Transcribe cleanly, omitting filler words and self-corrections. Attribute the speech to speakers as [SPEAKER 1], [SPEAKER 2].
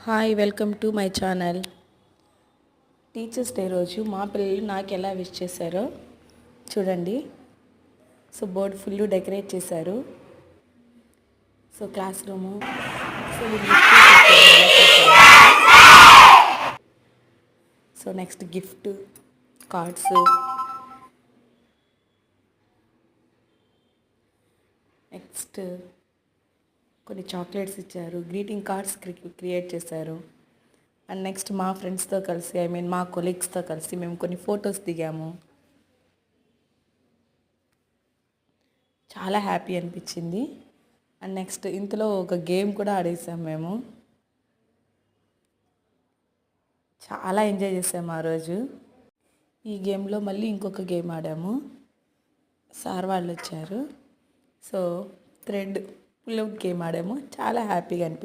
[SPEAKER 1] Hi welcome to my channel. Teachers day రోజు మా పిల్లలు నాకు ఎలా విష్ చేశారో చూడండి. సో బోర్డు ఫుల్ డెకరేట్ చేశారు. So class room. So next gift cards, next కొన్ని చాక్లెట్స్ ఇచ్చారు, గ్రీటింగ్ కార్డ్స్ క్రియేట్ చేశారు. అండ్ నెక్స్ట్ మా ఫ్రెండ్స్తో కలిసి మా కొలీగ్స్తో కలిసి మేము కొన్ని ఫొటోస్ దిగాము. చాలా హ్యాపీ అనిపించింది. అండ్ నెక్స్ట్ ఇంతలో ఒక గేమ్ కూడా ఆడేసాము. మేము చాలా ఎంజాయ్ చేసాము ఆ రోజు. ఈ గేమ్లో మళ్ళీ ఇంకొక గేమ్ ఆడాము. సార్ వాళ్ళు వచ్చారు. So thread pull out game ఆడాము. చాలా హ్యాపీగా అనిపించింది.